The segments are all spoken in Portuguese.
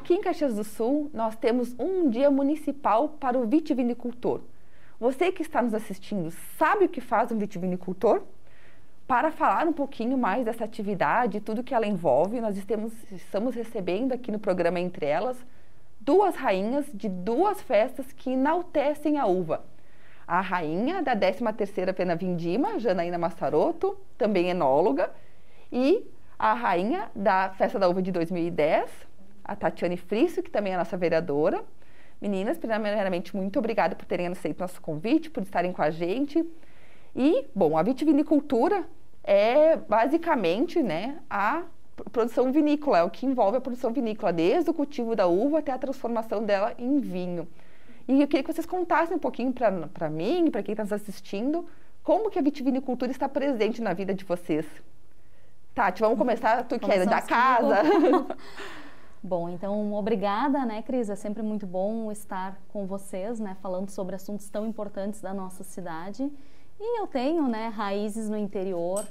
Aqui em Caxias do Sul, nós temos um dia municipal para o vitivinicultor. Você que está nos assistindo, sabe o que faz um vitivinicultor? Para falar um pouquinho mais dessa atividade, tudo que ela envolve, nós estamos recebendo aqui no programa Entre Elas, duas rainhas de duas festas que enaltecem a uva. A rainha da 13ª Pena Vindima, Janaína Massaroto, também enóloga, e a rainha da Festa da Uva de 2010, a Tatiane Frisso, que também é a nossa vereadora. Meninas, primeiramente, muito obrigada por terem aceito nosso convite, por estarem com a gente. E, bom, a vitivinicultura é basicamente, né, a produção vinícola, é o que envolve a produção vinícola, desde o cultivo da uva até a transformação dela em vinho. E eu queria que vocês contassem um pouquinho para mim, para quem está nos assistindo, como que a vitivinicultura está presente na vida de vocês. Tati, vamos começar, tu que é da casa. Bom, então, obrigada, né, Cris? É sempre muito bom estar com vocês, né, falando sobre assuntos tão importantes da nossa cidade. E eu tenho, né, raízes no interior,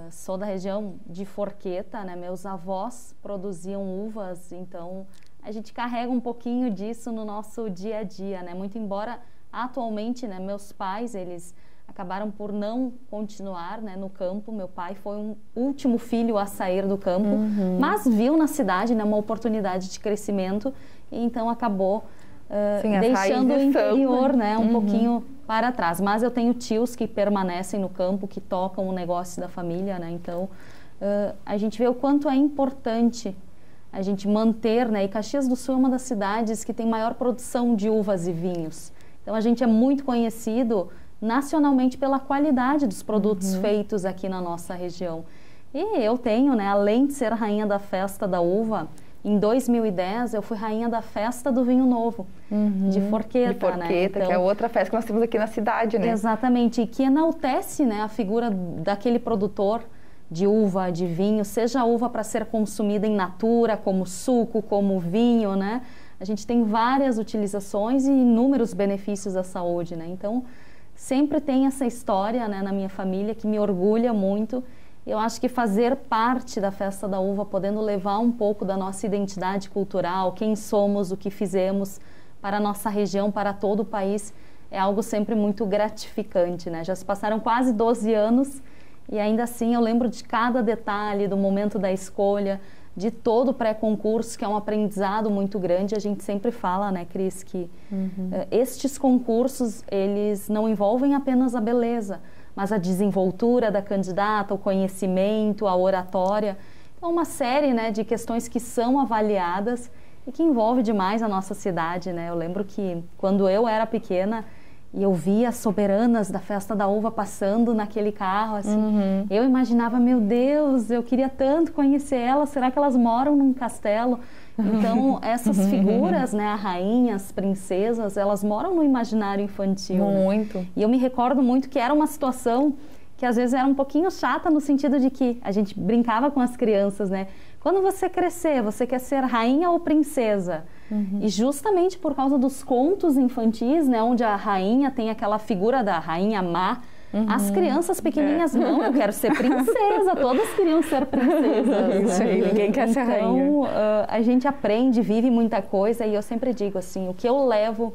sou da região de Forqueta, né, meus avós produziam uvas, então a gente carrega um pouquinho disso no nosso dia a dia, né, muito embora atualmente, né, meus pais, eles acabaram por não continuar, né, no campo. Meu pai foi um último filho a sair do campo, mas viu na cidade, né, uma oportunidade de crescimento e então acabou deixando o interior, né, um pouquinho para trás. Mas eu tenho tios que permanecem no campo, que tocam o negócio da família, né, então a gente vê o quanto é importante a gente manter, né, e Caxias do Sul é uma das cidades que tem maior produção de uvas e vinhos. Então a gente é muito conhecido nacionalmente pela qualidade dos produtos feitos aqui na nossa região. E eu tenho, né, além de ser rainha da Festa da Uva, em 2010 eu fui rainha da Festa do Vinho Novo, de Forqueta. De Forqueta, né? Então, que é outra festa que nós temos aqui na cidade, né? Exatamente, e que enaltece, né, a figura daquele produtor de uva, de vinho, seja a uva para ser consumida em natura, como suco, como vinho, né? A gente tem várias utilizações e inúmeros benefícios à saúde, né? Então, sempre tem essa história, né, na minha família que me orgulha muito. Eu acho que fazer parte da Festa da Uva, podendo levar um pouco da nossa identidade cultural, quem somos, o que fizemos para a nossa região, para todo o país, é algo sempre muito gratificante, né? Já se passaram quase 12 anos e ainda assim eu lembro de cada detalhe, do momento da escolha, de todo o pré-concurso, que é um aprendizado muito grande. A gente sempre fala, né, Cris, que estes concursos, eles não envolvem apenas a beleza, mas a desenvoltura da candidata, o conhecimento, a oratória. Então, uma série, né, de questões que são avaliadas e que envolve demais a nossa cidade, né? Eu lembro que quando eu era pequena e eu via as soberanas da Festa da Uva passando naquele carro, assim, eu imaginava, meu Deus, eu queria tanto conhecer elas, será que elas moram num castelo? Então, essas figuras, né, a rainha, as princesas, elas moram no imaginário infantil. Muito. Né? E eu me recordo muito que era uma situação que às vezes era um pouquinho chata no sentido de que a gente brincava com as crianças, né? Quando você crescer, você quer ser rainha ou princesa? E justamente por causa dos contos infantis, né, onde a rainha tem aquela figura da rainha má, as crianças pequenininhas, não, eu quero ser princesa, todas queriam ser princesas. Isso aí, ninguém quer ser rainha. Então, a gente aprende, vive muita coisa, e eu sempre digo assim, o que eu levo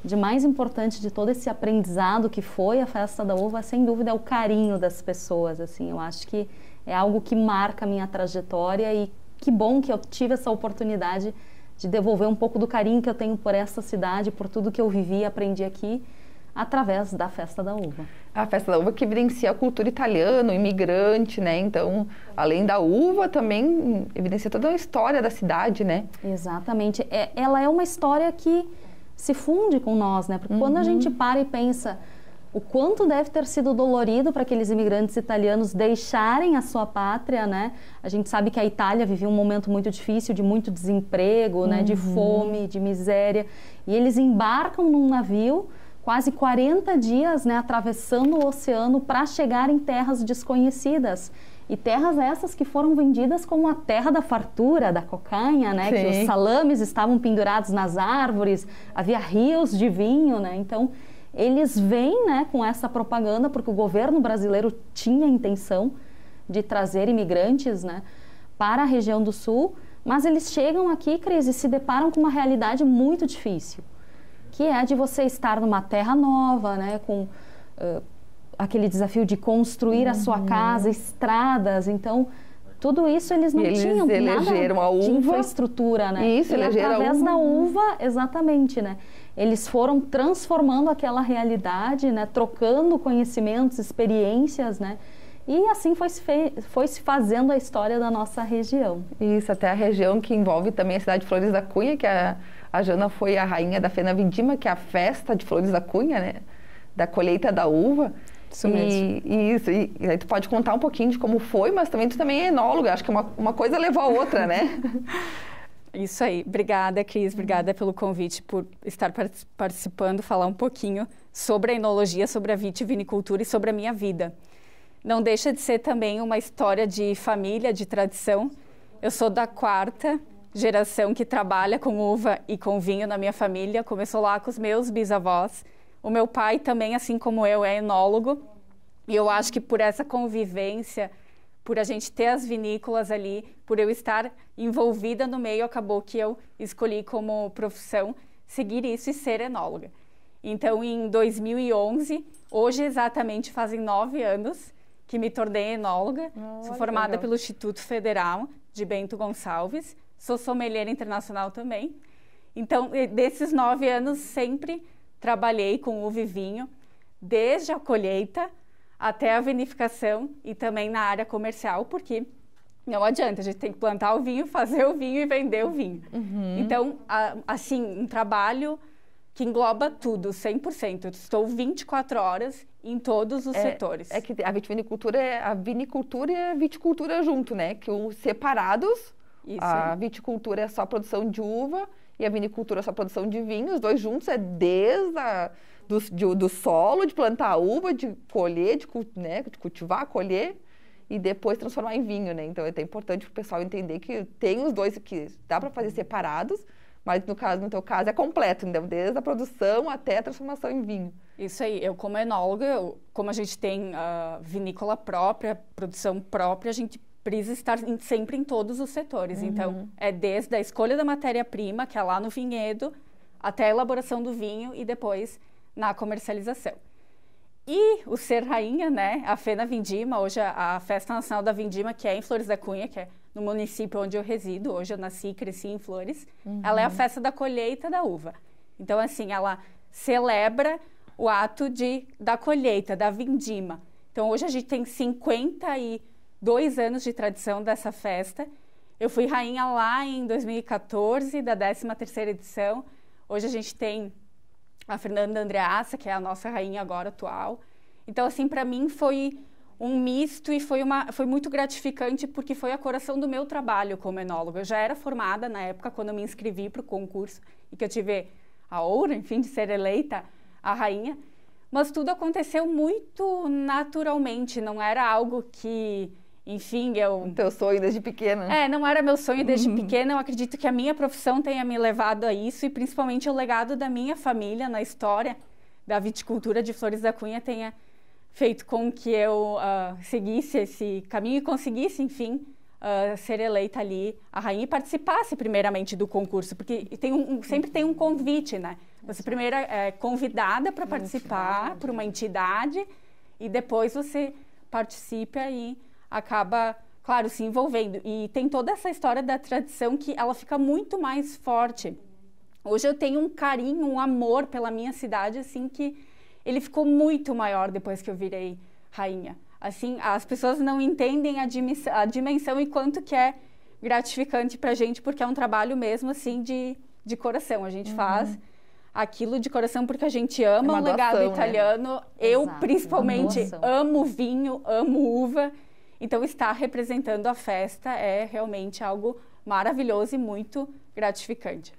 de mais importante de todo esse aprendizado que foi a Festa da Uva, sem dúvida, é o carinho das pessoas, assim, eu acho que é algo que marca a minha trajetória e que bom que eu tive essa oportunidade de devolver um pouco do carinho que eu tenho por essa cidade, por tudo que eu vivi e aprendi aqui, através da Festa da Uva. A Festa da Uva que evidencia a cultura italiana, o imigrante, né? Então, além da uva, também evidencia toda a história da cidade, né? Exatamente. Ela é uma história que se funde com nós, né? Porque quando a gente para e pensa o quanto deve ter sido dolorido para aqueles imigrantes italianos deixarem a sua pátria, né? A gente sabe que a Itália vivia um momento muito difícil, de muito desemprego, né? De fome, de miséria. E eles embarcam num navio, quase 40 dias, né? Atravessando o oceano para chegar em terras desconhecidas. E terras essas que foram vendidas como a terra da fartura, da cocanha, né? Que os salames estavam pendurados nas árvores, havia rios de vinho, né? Então, eles vêm, né, com essa propaganda, porque o governo brasileiro tinha a intenção de trazer imigrantes, né, para a região do Sul, Mas eles chegam aqui, Cris, e se deparam com uma realidade muito difícil, que é de você estar numa terra nova, né, com aquele desafio de construir a sua casa, estradas, então tudo isso eles não tinham nada de infraestrutura, né? Isso, e através da uva, exatamente, né? Eles foram transformando aquela realidade, né? Trocando conhecimentos, experiências, né? E assim foi se fazendo a história da nossa região. Isso, até a região que envolve também a cidade de Flores da Cunha, que a Jana foi a rainha da Fena Vindima, que é a festa de Flores da Cunha, né? Da colheita da uva. Isso mesmo. E aí tu pode contar um pouquinho de como foi, mas também tu também é enóloga, acho que uma coisa levou a outra, né? Isso aí. Obrigada, Cris. Obrigada pelo convite, por estar participando, falar um pouquinho sobre a enologia, sobre a vitivinicultura e sobre a minha vida. Não deixa de ser também uma história de família, de tradição. Eu sou da 4ª geração que trabalha com uva e com vinho na minha família. Começou lá com os meus bisavós. O meu pai também, assim como eu, é enólogo. E eu acho que por essa convivência, por a gente ter as vinícolas ali, por eu estar envolvida no meio, acabou que eu escolhi como profissão seguir isso e ser enóloga. Então, em 2011, hoje exatamente fazem 9 anos que me tornei enóloga. Sou formada pelo Instituto Federal de Bento Gonçalves. Sou sommelier internacional também. Então, desses 9 anos, sempre trabalhei com uva e vinho, desde a colheita até a vinificação e também na área comercial, porque não adianta, a gente tem que plantar o vinho, fazer o vinho e vender o vinho. Então, assim, um trabalho que engloba tudo, 100%. Eu estou 24 horas em todos os setores. É que a vitivinicultura é a vinicultura e a viticultura junto, né? Que separados, Isso a aí. viticultura é só produção de uva e a vinicultura é só produção de vinho. Os dois juntos é desde do solo, de plantar a uva, de colher, de cultivar, colher e depois transformar em vinho, né? Então é até importante para o pessoal entender que tem os dois que dá para fazer separados, mas no teu caso é completo, então, desde a produção até a transformação em vinho. Isso aí. Eu, como enóloga, como a gente tem vinícola própria, produção própria, a gente precisa estar sempre em todos os setores. Então, é desde a escolha da matéria-prima, que é lá no vinhedo, até a elaboração do vinho e depois na comercialização. E o ser rainha, né? A Fena Vindima, hoje a Festa Nacional da Vindima, que é em Flores da Cunha, que é no município onde eu resido. Hoje eu nasci e cresci em Flores. Ela é a festa da colheita da uva. Então, assim, ela celebra o ato da colheita, da vindima. Então, hoje a gente tem 52 anos de tradição dessa festa. Eu fui rainha lá em 2014, da 13ª edição. Hoje a gente tem a Fernanda Andreassa, que é a nossa rainha agora atual. Então, assim, para mim foi um misto e foi muito gratificante, porque foi a coração do meu trabalho como enóloga. Eu já era formada na época, quando eu me inscrevi para o concurso, e que eu tive a honra, enfim, de ser eleita a rainha. Mas tudo aconteceu muito naturalmente, não era algo que, enfim, O teu sonho desde pequena. não era meu sonho desde pequena. Eu acredito que a minha profissão tenha me levado a isso, e principalmente o legado da minha família na história da viticultura de Flores da Cunha tenha feito com que eu seguisse esse caminho e conseguisse, enfim, ser eleita ali a rainha e participasse primeiramente do concurso, porque sempre tem um convite, né? Você primeiro é convidada para participar por uma entidade e depois você participa e acaba, claro, se envolvendo. E tem toda essa história da tradição que ela fica muito mais forte. Hoje eu tenho um carinho, um amor pela minha cidade, assim, que ele ficou muito maior depois que eu virei rainha. Assim, as pessoas não entendem a dimensão e quanto que é gratificante pra gente, porque é um trabalho mesmo, assim, de coração. A gente faz aquilo de coração porque a gente ama o legado italiano. Né? Eu, Exato, principalmente, amo vinho, amo uva. Então, estar representando a festa é realmente algo maravilhoso e muito gratificante.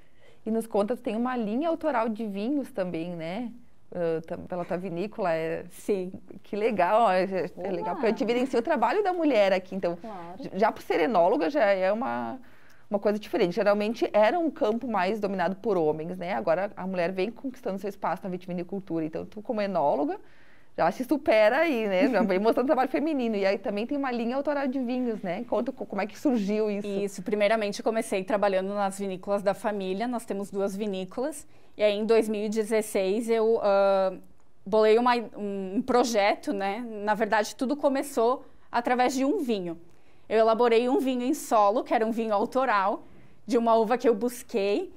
E nos conta, tem uma linha autoral de vinhos também, né? Pela tua vinícola. Sim. Que legal, é legal, porque a gente evidencia o trabalho da mulher aqui. Então, já por ser enóloga, já é uma coisa diferente. Geralmente era um campo mais dominado por homens, né? Agora a mulher vem conquistando seu espaço na vitivinicultura. Então, tu como enóloga, já se supera aí, né? Já vem mostrando trabalho feminino. E aí também tem uma linha autoral de vinhos, né? Conta como é que surgiu isso. Isso, primeiramente comecei trabalhando nas vinícolas da família, nós temos 2 vinícolas, e aí em 2016 eu bolei um projeto, né? Na verdade, tudo começou através de um vinho. Eu elaborei um vinho em solo, que era um vinho autoral, de uma uva que eu busquei,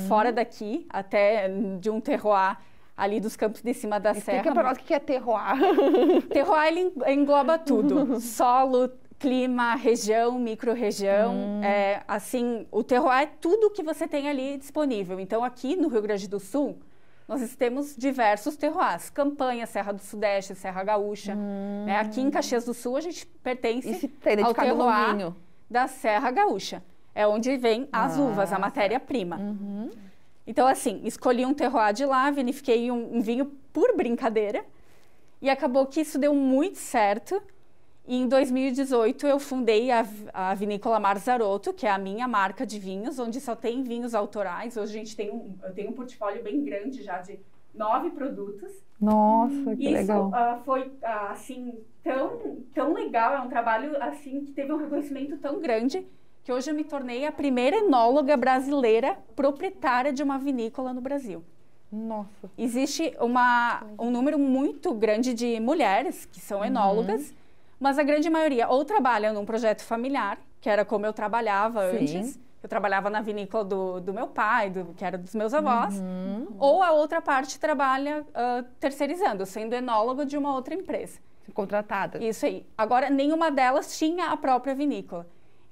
fora daqui, até de um terroir ali dos Campos de Cima da Serra. Explica para nós o que é terroir. Terroir, ele engloba tudo. Solo, clima, região, micro-região. Assim, o terroir é tudo que você tem ali disponível. Então, aqui no Rio Grande do Sul, nós temos diversos terroirs. Campanha, Serra do Sudeste, Serra Gaúcha. Né? Aqui em Caxias do Sul, a gente pertence ao terroir da Serra Gaúcha. É onde vem as uvas, a matéria-prima. Então, assim, escolhi um terroir de lá, vinifiquei um vinho por brincadeira. E acabou que isso deu muito certo. E em 2018, eu fundei a Vinícola Marzarotto, que é a minha marca de vinhos, onde só tem vinhos autorais. Hoje a gente eu tenho um portfólio bem grande já de 9 produtos. Nossa, que legal. Isso foi, assim, tão legal. É um trabalho, assim, que teve um reconhecimento tão grande que hoje eu me tornei a primeira enóloga brasileira proprietária de uma vinícola no Brasil. Nossa. Existe um número muito grande de mulheres que são enólogas, mas a grande maioria ou trabalha num projeto familiar, que era como eu trabalhava antes. Eu trabalhava na vinícola do meu pai, que era dos meus avós. Ou a outra parte trabalha terceirizando, sendo enóloga de uma outra empresa. Contratada. Isso aí. Agora, nenhuma delas tinha a própria vinícola.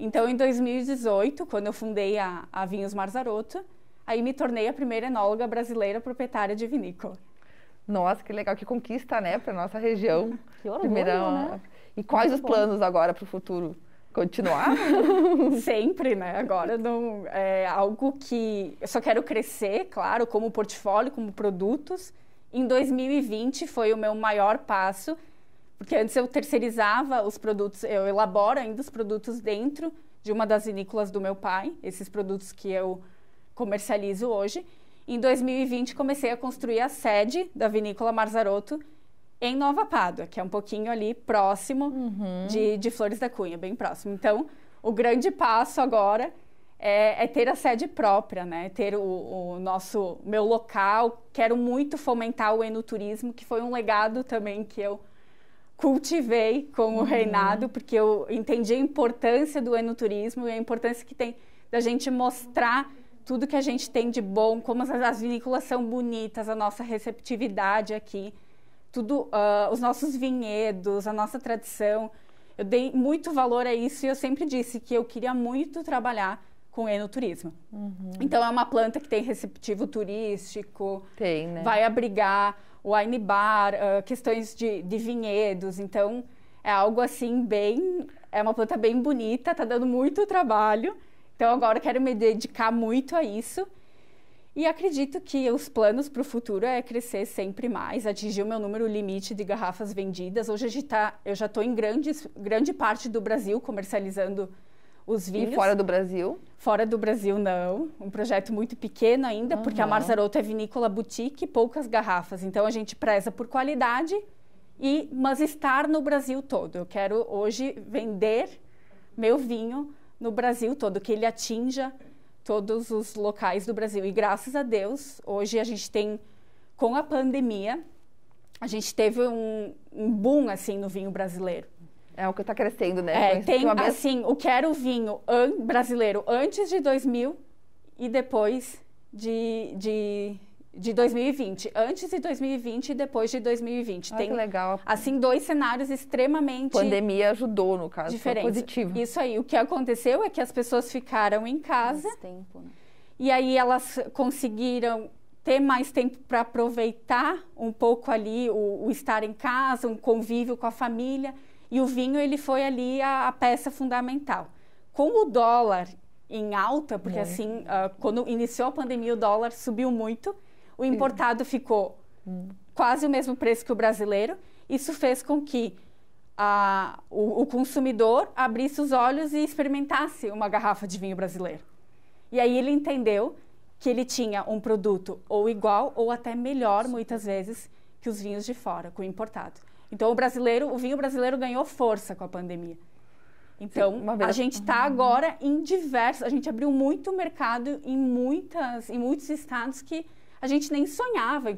Então, em 2018, quando eu fundei a Vinhos Marzarotto, aí me tornei a primeira enóloga brasileira proprietária de vinícola. Nossa, que legal, que conquista, né, para nossa região. Que orgulho, né? E quais os planos agora para o futuro? Continuar? Sempre, né? Agora não é algo que eu só quero crescer, claro, como portfólio, como produtos. Em 2020 foi o meu maior passo, porque antes eu terceirizava os produtos, eu elaboro ainda os produtos dentro de uma das vinícolas do meu pai, esses produtos que eu comercializo hoje. Em 2020 comecei a construir a sede da Vinícola Marzarotto em Nova Pádua, que é um pouquinho ali próximo de Flores da Cunha, bem próximo. Então, o grande passo agora é ter a sede própria, né? Ter meu local. Quero muito fomentar o enoturismo, que foi um legado também que eu cultivei com o reinado, porque eu entendi a importância do enoturismo e a importância que tem da gente mostrar tudo que a gente tem de bom, como as vinícolas são bonitas, a nossa receptividade aqui, tudo, os nossos vinhedos, a nossa tradição. Eu dei muito valor a isso e eu sempre disse que eu queria muito trabalhar com enoturismo. Então, é uma planta que tem receptivo turístico, tem, né? Vai abrigar o wine bar, questões de vinhedos. Então, é algo assim é uma planta bem bonita, tá dando muito trabalho. Então, agora eu quero me dedicar muito a isso. E acredito que os planos para o futuro é crescer sempre mais, atingir o meu número limite de garrafas vendidas. Hoje eu já estou em grande parte do Brasil comercializando os vinhos. E fora do Brasil? Fora do Brasil, não. Um projeto muito pequeno ainda, porque a Marzarotto é vinícola boutique, poucas garrafas. Então, a gente preza por qualidade, mas estar no Brasil todo. Eu quero hoje vender meu vinho no Brasil todo, que ele atinja todos os locais do Brasil. E graças a Deus, hoje a gente tem, com a pandemia, a gente teve um boom, assim, no vinho brasileiro. É o que está crescendo, né? Tem, assim, o quero vinho brasileiro antes de 2000 e depois de 2020. Antes de 2020 e depois de 2020. Tem, que legal. Assim, 2 cenários extremamente... Pandemia ajudou, no caso, diferentes. Foi positivo. Isso aí. O que aconteceu é que as pessoas ficaram em casa. Mais tempo, né? E aí elas conseguiram ter mais tempo para aproveitar um pouco ali o estar em casa, um convívio com a família. E o vinho, ele foi ali a peça fundamental. Com o dólar em alta, porque assim, quando iniciou a pandemia, o dólar subiu muito. O importado ficou quase o mesmo preço que o brasileiro. Isso fez com que o consumidor abrisse os olhos e experimentasse uma garrafa de vinho brasileiro. E aí ele entendeu que ele tinha um produto ou igual ou até melhor, muitas vezes, que os vinhos de fora, com o importado. Então, o vinho brasileiro ganhou força com a pandemia. Então, sim, a gente está agora em diversos... A gente abriu muito mercado em muitos estados que a gente nem sonhava em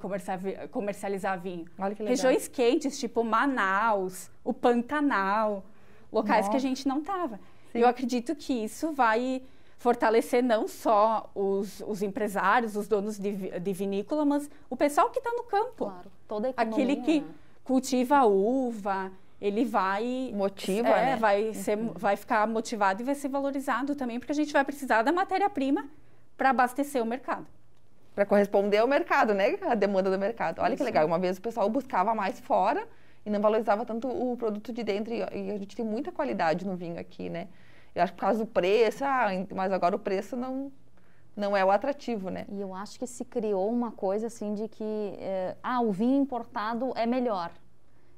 comercializar vinho. Olha que legal. Regiões quentes, tipo Manaus, o Pantanal, locais que a gente não estava. Eu acredito que isso vai fortalecer não só os empresários, os donos de vinícola, mas o pessoal que está no campo. Claro, toda a economia. Aquele que cultiva a uva, ele vai... Motiva, né? Vai ficar motivado e vai ser valorizado também, porque a gente vai precisar da matéria-prima para abastecer o mercado. Para corresponder ao mercado, né? A demanda do mercado. Olha que legal. Uma vez o pessoal buscava mais fora e não valorizava tanto o produto de dentro. E a gente tem muita qualidade no vinho aqui, né? Eu acho que por causa do preço, mas agora o preço não é o atrativo, né? E eu acho que se criou uma coisa assim de que, o vinho importado é melhor.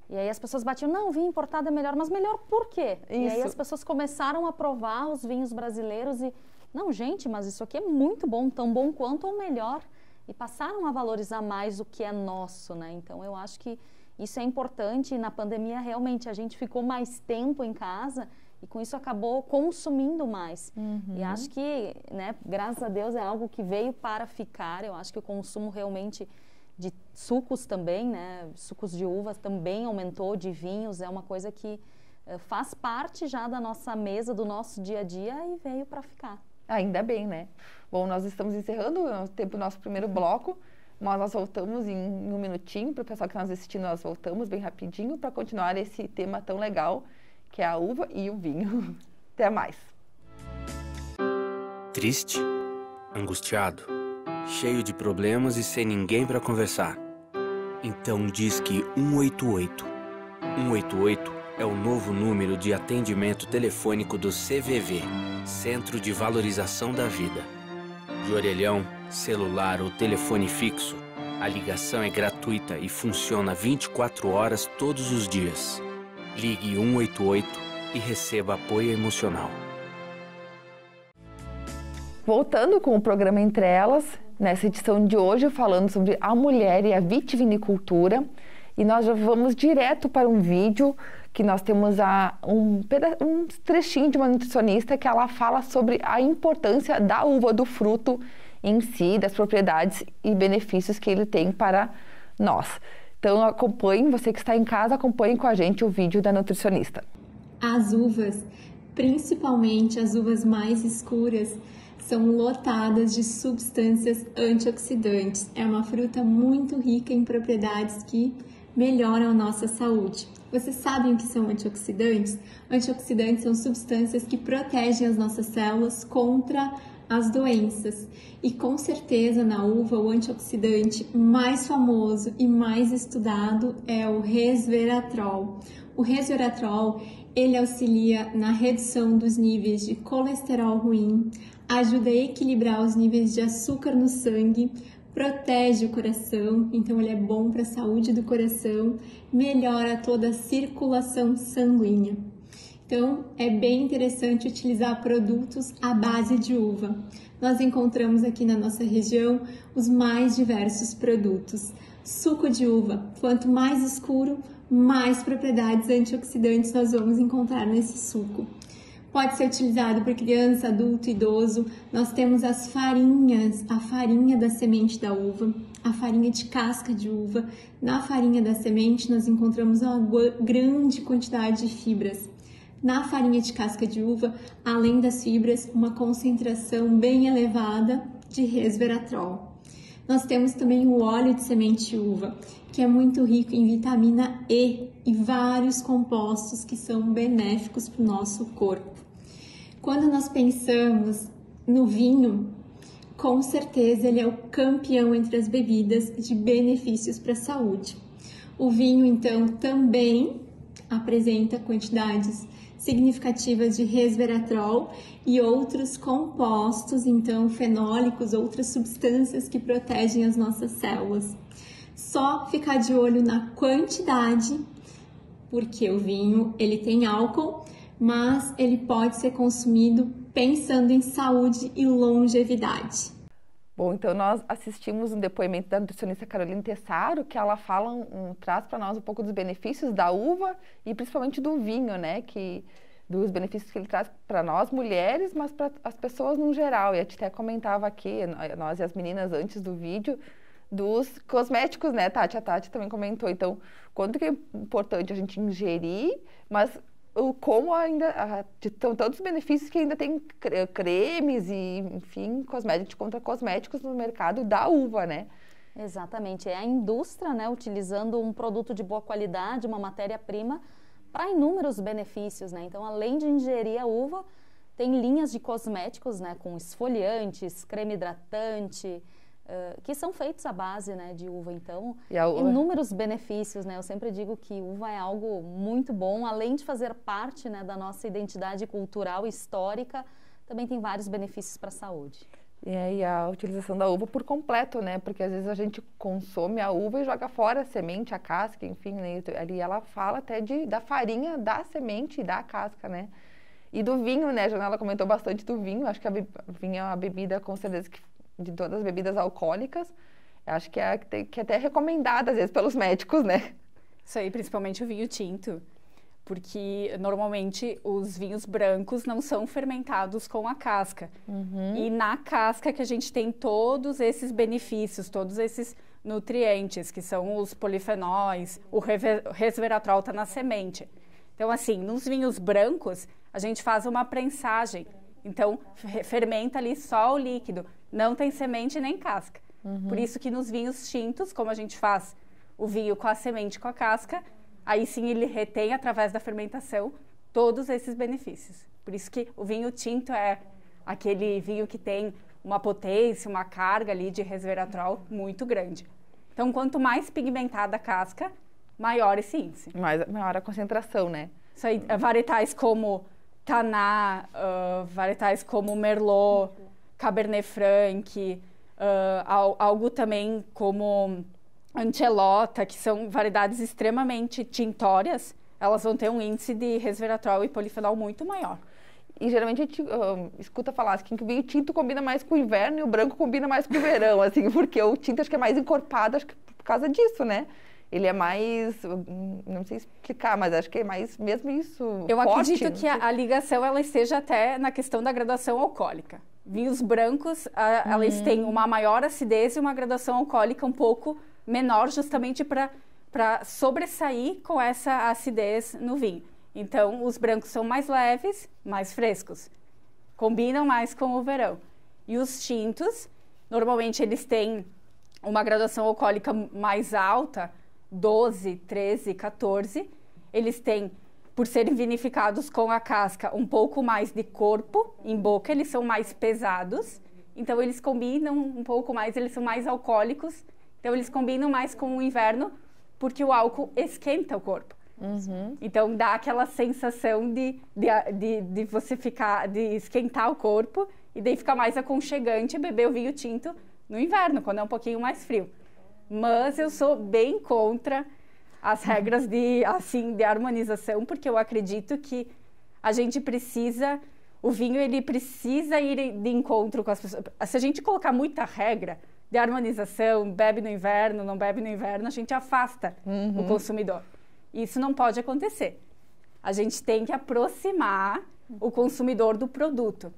E aí as pessoas batiam, não, o vinho importado é melhor, mas melhor por quê? Isso. E aí as pessoas começaram a provar os vinhos brasileiros e, não, gente, mas isso aqui é muito bom, tão bom quanto ou melhor. E passaram a valorizar mais o que é nosso, né? Então eu acho que isso é importante e na pandemia realmente a gente ficou mais tempo em casa e com isso acabou consumindo mais. E acho que, né, graças a Deus é algo que veio para ficar. Eu acho que o consumo realmente de sucos também, né, sucos de uvas também aumentou, de vinhos, é uma coisa que faz parte já da nossa mesa, do nosso dia a dia e veio para ficar. Ainda bem, né? Bom, nós estamos encerrando o tempo do nosso primeiro bloco, mas nós voltamos em um minutinho, para o pessoal que está nos assistindo, nós voltamos bem rapidinho para continuar esse tema tão legal, que é a uva e o vinho. Até mais. Triste, angustiado, cheio de problemas e sem ninguém para conversar. Então disque 188. 188 é o novo número de atendimento telefônico do CVV, Centro de Valorização da Vida. De orelhão, celular ou telefone fixo, a ligação é gratuita e funciona 24 horas todos os dias. Ligue 188 e receba apoio emocional. Voltando com o programa Entre Elas, nessa edição de hoje falando sobre a mulher e a vitivinicultura, e nós já vamos direto para um vídeo que nós temos um trechinho de uma nutricionista que ela fala sobre a importância da uva, do fruto em si, das propriedades e benefícios que ele tem para nós. Então acompanhe, você que está em casa, acompanhe com a gente o vídeo da nutricionista. As uvas, principalmente as uvas mais escuras, são lotadas de substâncias antioxidantes. É uma fruta muito rica em propriedades que melhoram a nossa saúde. Vocês sabem o que são antioxidantes? Antioxidantes são substâncias que protegem as nossas células contra as doenças. E com certeza na uva o antioxidante mais famoso e mais estudado é o resveratrol. O resveratrol, ele auxilia na redução dos níveis de colesterol ruim, ajuda a equilibrar os níveis de açúcar no sangue, protege o coração, então ele é bom para a saúde do coração, melhora toda a circulação sanguínea. Então, é bem interessante utilizar produtos à base de uva. Nós encontramos aqui na nossa região os mais diversos produtos. Suco de uva, quanto mais escuro, mais propriedades antioxidantes nós vamos encontrar nesse suco. Pode ser utilizado por criança, adulto, idoso. Nós temos as farinhas, a farinha da semente da uva, a farinha de casca de uva. Na farinha da semente nós encontramos uma grande quantidade de fibras. Na farinha de casca de uva, além das fibras, uma concentração bem elevada de resveratrol. Nós temos também o óleo de semente de uva, que é muito rico em vitamina E e vários compostos que são benéficos para o nosso corpo. Quando nós pensamos no vinho, com certeza ele é o campeão entre as bebidas de benefícios para a saúde. O vinho, então, também apresenta quantidades significativas de resveratrol e outros compostos, então fenólicos, outras substâncias que protegem as nossas células. Só ficar de olho na quantidade, porque o vinho ele tem álcool, mas ele pode ser consumido pensando em saúde e longevidade. Bom, então nós assistimos um depoimento da nutricionista Caroline Tessaro, que ela fala, traz para nós um pouco dos benefícios da uva e principalmente do vinho, né? Dos benefícios que ele traz para nós mulheres, mas para as pessoas no geral. E a gente até comentava aqui, nós e as meninas antes do vídeo, dos cosméticos, né, Tati? A Tati também comentou. Então, quanto que é importante a gente ingerir, mas como ainda são tantos benefícios que ainda tem cremes e, enfim, cosméticos contra cosméticos no mercado da uva, né? Exatamente. É a indústria, né, utilizando um produto de boa qualidade, uma matéria-prima, para inúmeros benefícios, né? Então, além de ingerir a uva, tem linhas de cosméticos, né, com esfoliantes, creme hidratante, que são feitos à base, né, de uva. Então, inúmeros benefícios, né? Eu sempre digo que uva é algo muito bom, além de fazer parte, né, da nossa identidade cultural e histórica, também tem vários benefícios para a saúde. E a utilização da uva por completo, né? Porque às vezes a gente consome a uva e joga fora a semente, a casca, enfim, né? Ali ela fala até da farinha, da semente e da casca, né? E do vinho, né? A Janela comentou bastante do vinho. Acho que o vinho é uma bebida, com certeza, de todas as bebidas alcoólicas, acho que é até recomendada, às vezes, pelos médicos, né? Isso aí, principalmente o vinho tinto, porque normalmente os vinhos brancos não são fermentados com a casca. E na casca que a gente tem todos esses benefícios, todos esses nutrientes, que são os polifenóis, o resveratrol está na semente. Então, assim, nos vinhos brancos, a gente faz uma prensagem. Então, fermenta ali só o líquido, não tem semente nem casca. Por isso que nos vinhos tintos, como a gente faz o vinho com a semente e com a casca, aí sim ele retém, através da fermentação, todos esses benefícios. Por isso que o vinho tinto é aquele vinho que tem uma potência, uma carga ali de resveratrol muito grande. Então, quanto mais pigmentada a casca, maior esse índice. Maior a concentração, né? Isso aí, varietais como Taná, varietais como Merlot, Cabernet Franc, algo também como Ancelota, que são variedades extremamente tintórias, elas vão ter um índice de resveratrol e polifenol muito maior. E geralmente a gente escuta falar assim, que o vinho tinto combina mais com o inverno e o branco combina mais com o verão, assim, porque o tinto acho que é mais encorpado, acho que por causa disso, né? Ele é mais, não sei explicar, mas acho que é mais mesmo isso. Eu forte, acredito que a ligação ela esteja até na questão da graduação alcoólica. Vinhos brancos, elas têm uma maior acidez e uma graduação alcoólica um pouco menor, justamente para sobressair com essa acidez no vinho. Então, os brancos são mais leves, mais frescos, combinam mais com o verão. E os tintos, normalmente eles têm uma graduação alcoólica mais alta, 12, 13, 14, eles têm, por serem vinificados com a casca, um pouco mais de corpo em boca, eles são mais pesados, então eles combinam um pouco mais, eles são mais alcoólicos, então eles combinam mais com o inverno, porque o álcool esquenta o corpo. Então dá aquela sensação de você de esquentar o corpo, e daí fica mais aconchegante beber o vinho tinto no inverno, quando é um pouquinho mais frio. Mas eu sou bem contra as regras de harmonização, porque eu acredito que a gente precisa, o vinho ele precisa ir de encontro com as pessoas. Se a gente colocar muita regra de harmonização, bebe no inverno, não bebe no inverno, a gente afasta o consumidor. Isso não pode acontecer. A gente tem que aproximar o consumidor do produto.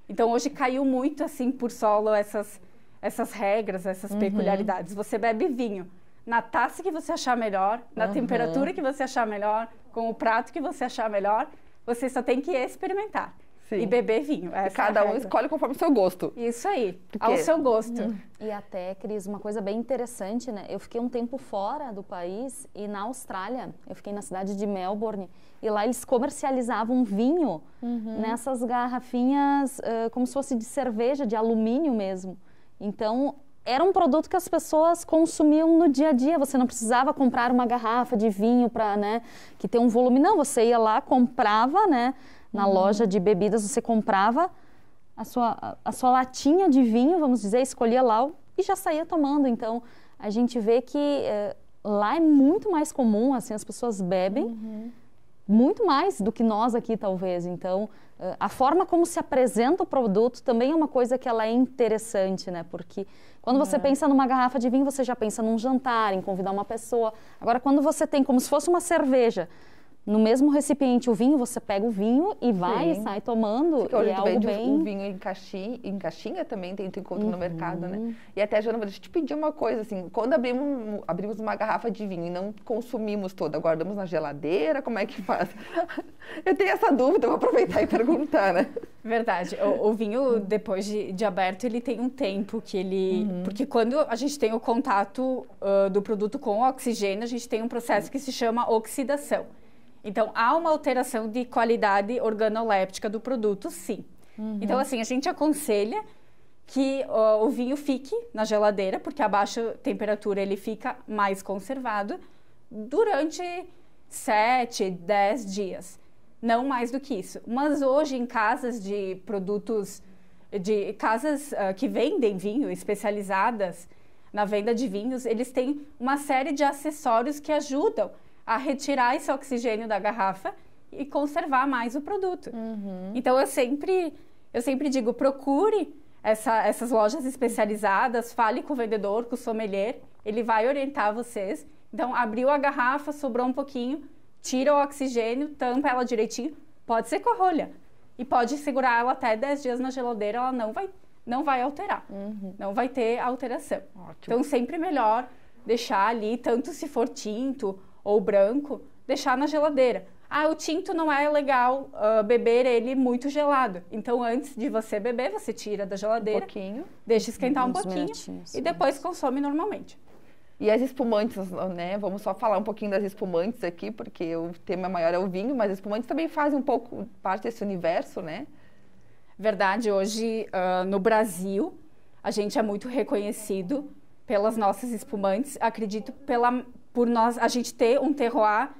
Então, hoje caiu muito assim por solo essas regras, essas peculiaridades. Você bebe vinho na taça que você achar melhor, na temperatura que você achar melhor, com o prato que você achar melhor. Você só tem que experimentar. Sim. E beber vinho. Essa cada um escolhe conforme o seu gosto. Isso aí, ao seu gosto. E até, Cris, uma coisa bem interessante, né? Eu fiquei um tempo fora do país e na Austrália, eu fiquei na cidade de Melbourne, e lá eles comercializavam vinho nessas garrafinhas como se fosse de cerveja, de alumínio mesmo. Então, era um produto que as pessoas consumiam no dia a dia. Você não precisava comprar uma garrafa de vinho para, né, que tem um volume. Não, você ia lá, comprava, né, na loja de bebidas, você comprava a sua latinha de vinho, vamos dizer, escolhia lá e já saía tomando. Então, a gente vê que lá é muito mais comum, assim, as pessoas bebem muito mais do que nós aqui, talvez. Então, a forma como se apresenta o produto também é uma coisa que ela é interessante, né? Porque quando você pensa numa garrafa de vinho, você já pensa num jantar, em convidar uma pessoa. Agora, quando você tem como se fosse uma cerveja, no mesmo recipiente o vinho, você pega o vinho e vai e sai tomando. Porque hoje é algo bem... o vinho em caixinha também tem encontro no mercado, né? E até, Jana, deixa eu te pedir uma coisa, assim, quando abrimos uma garrafa de vinho e não consumimos toda, guardamos na geladeira, como é que faz? Eu tenho essa dúvida, vou aproveitar e perguntar, né? Verdade. O vinho, depois de aberto, ele tem um tempo que ele... Porque quando a gente tem o contato do produto com o oxigênio, a gente tem um processo que se chama oxidação. Então, há uma alteração de qualidade organoléptica do produto, sim. Então, assim, a gente aconselha que o vinho fique na geladeira, porque a baixa temperatura ele fica mais conservado durante 7, 10 dias. Não mais do que isso. Mas hoje, em casas de produtos, de casas que vendem vinho, especializadas na venda de vinhos, eles têm uma série de acessórios que ajudam a retirar esse oxigênio da garrafa e conservar mais o produto. Então, eu sempre digo, procure essas lojas especializadas, fale com o vendedor, com o sommelier, ele vai orientar vocês. Então, abriu a garrafa, sobrou um pouquinho, tira o oxigênio, tampa ela direitinho, pode ser com a rolha. E pode segurar ela até 10 dias na geladeira, ela não vai alterar, não vai ter alteração. Ótimo. Então, sempre melhor deixar ali, tanto se for tinto ou branco, deixar na geladeira. O tinto não é legal beber ele muito gelado. Então, antes de você beber, você tira da geladeira, deixa esquentar um pouquinho e depois consome normalmente. E as espumantes, né? Vamos só falar um pouquinho das espumantes aqui, porque o tema maior é o vinho, mas as espumantes também fazem um pouco parte desse universo, né? Verdade. Hoje, no Brasil, a gente é muito reconhecido pelas nossas espumantes. Acredito por a gente ter um terroir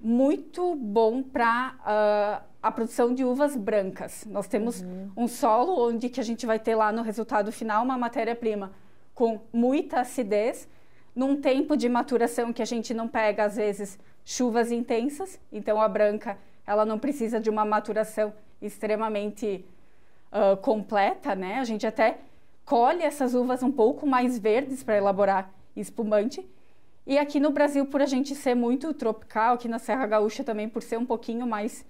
muito bom para a produção de uvas brancas. Nós temos um solo onde que a gente vai ter lá no resultado final uma matéria-prima com muita acidez, num tempo de maturação que a gente não pega, às vezes, chuvas intensas. Então, a branca, ela não precisa de uma maturação extremamente completa, né? A gente até colhe essas uvas um pouco mais verdes para elaborar espumante. E aqui no Brasil, por a gente ser muito tropical, aqui na Serra Gaúcha também, por ser um pouquinho mais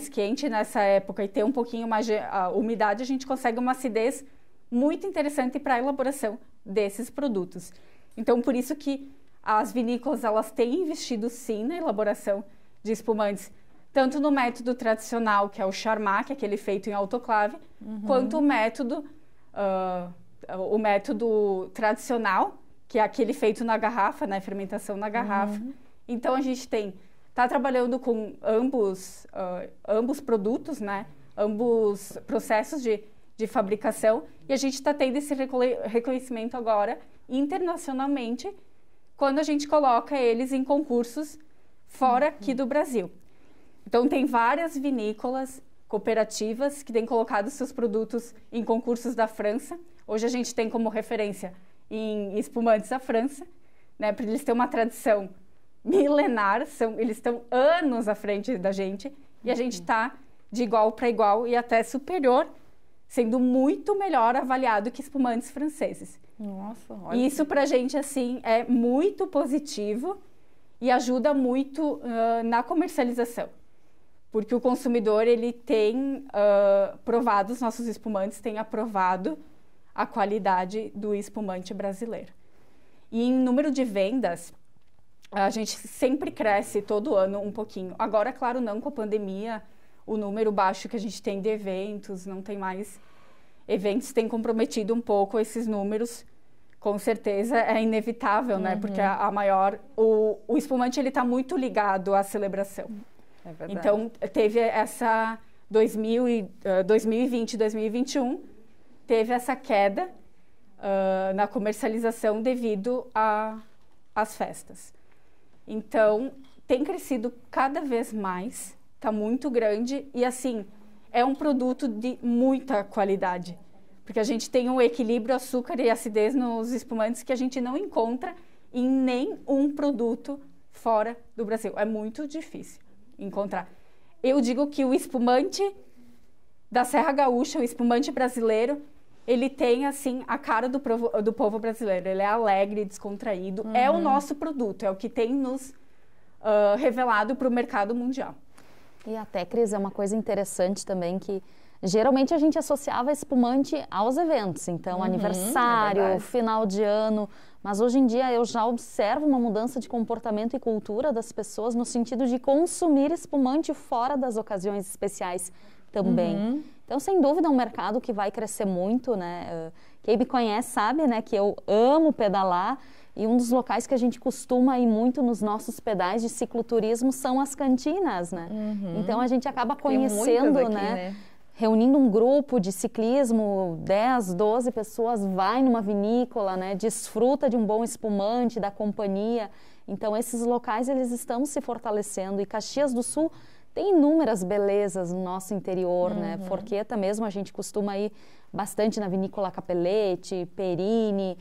quente nessa época e ter um pouquinho mais de umidade, a gente consegue uma acidez muito interessante para a elaboração desses produtos. Então, por isso que as vinícolas, elas têm investido sim na elaboração de espumantes, tanto no método tradicional, que é o charmat, que é aquele feito em autoclave, quanto o método tradicional, que é aquele feito na garrafa, né? Fermentação na garrafa. Então, a gente está trabalhando com ambos produtos, né? Ambos processos de fabricação, e a gente está tendo esse reconhecimento agora internacionalmente quando a gente coloca eles em concursos fora aqui do Brasil. Então, tem várias vinícolas cooperativas que têm colocado seus produtos em concursos da França. Hoje a gente tem como referência em espumantes a França, né, porque eles têm uma tradição milenar, eles estão anos à frente da gente, e a gente está de igual para igual e até superior, sendo muito melhor avaliado que espumantes franceses. Nossa, olha. E isso para a gente, assim, é muito positivo e ajuda muito na comercialização. Porque o consumidor, ele tem provado, os nossos espumantes têm aprovado a qualidade do espumante brasileiro. E em número de vendas, a gente sempre cresce todo ano um pouquinho. Agora, claro, não com a pandemia, o número baixo que a gente tem de eventos, não tem mais eventos, tem comprometido um pouco esses números. Com certeza é inevitável, né? Porque o espumante, ele está muito ligado à celebração. É verdade. Então, teve essa 2020, 2021, teve essa queda na comercialização devido às festas. Então, tem crescido cada vez mais, está muito grande e, assim, é um produto de muita qualidade. Porque a gente tem um equilíbrio açúcar e acidez nos espumantes que a gente não encontra em nenhum produto fora do Brasil. É muito difícil encontrar. Eu digo que o espumante da Serra Gaúcha, o espumante brasileiro, ele tem, assim, a cara do povo brasileiro. Ele é alegre, descontraído. É o nosso produto, é o que tem nos revelado para o mercado mundial. E até, Cris, é uma coisa interessante também que geralmente a gente associava espumante aos eventos, então aniversário, final de ano, mas hoje em dia eu já observo uma mudança de comportamento e cultura das pessoas no sentido de consumir espumante fora das ocasiões especiais também. Então, sem dúvida, é um mercado que vai crescer muito, né? Quem me conhece sabe, né, que eu amo pedalar. E um dos locais que a gente costuma ir muito nos nossos pedais de cicloturismo são as cantinas, né? Então a gente acaba conhecendo, aqui, né? Reunindo um grupo de ciclismo, 10, 12 pessoas, vai numa vinícola, né? Desfruta de um bom espumante, da companhia. Então esses locais, eles estão se fortalecendo. E Caxias do Sul tem inúmeras belezas no nosso interior, né? Forqueta mesmo, a gente costuma ir bastante na vinícola Capelete, Perini.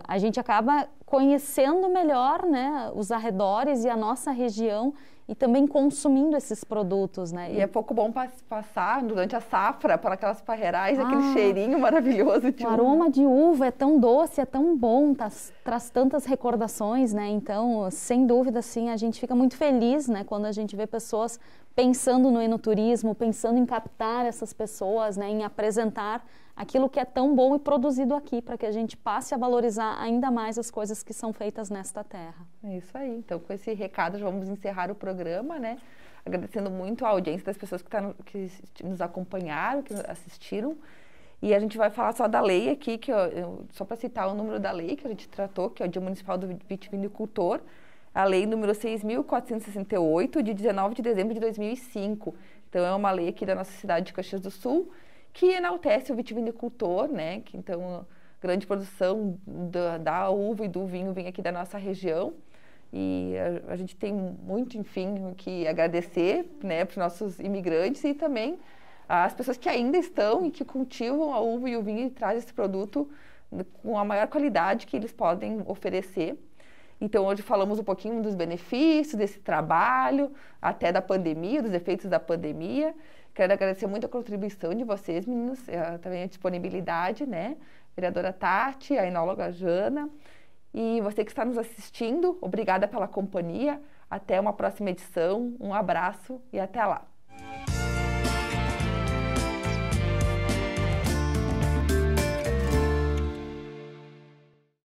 A gente acaba conhecendo melhor, né, os arredores e a nossa região e também consumindo esses produtos, né? E é pouco bom passar durante a safra por aquelas parreirais, aquele cheirinho maravilhoso de uva. O aroma de uva é tão doce, é tão bom, traz tantas recordações, né? Então, sem dúvida, assim, a gente fica muito feliz, né, quando a gente vê pessoas pensando no enoturismo, pensando em captar essas pessoas, né, em apresentar aquilo que é tão bom e produzido aqui, para que a gente passe a valorizar ainda mais as coisas que são feitas nesta terra. É isso aí. Então, com esse recado, já vamos encerrar o programa, né? Agradecendo muito a audiência das pessoas que nos acompanharam, que assistiram. E a gente vai falar só da lei aqui, que só para citar o número da lei que a gente tratou, que é o Dia Municipal do Vitivinicultor, a lei número 6.468, de 19 de dezembro de 2005. Então, é uma lei aqui da nossa cidade de Caxias do Sul, que enaltece o vitivinicultor, né? Que, então, grande produção da uva e do vinho vem aqui da nossa região. E a gente tem muito, enfim, que agradecer, né, para os nossos imigrantes e também as pessoas que ainda estão e que cultivam a uva e o vinho e trazem esse produto com a maior qualidade que eles podem oferecer. Então, hoje falamos um pouquinho dos benefícios desse trabalho, até da pandemia, dos efeitos da pandemia. Quero agradecer muito a contribuição de vocês, meninos, também a disponibilidade, né? Vereadora Tati, a enóloga Jana. E você que está nos assistindo, obrigada pela companhia. Até uma próxima edição. Um abraço e até lá.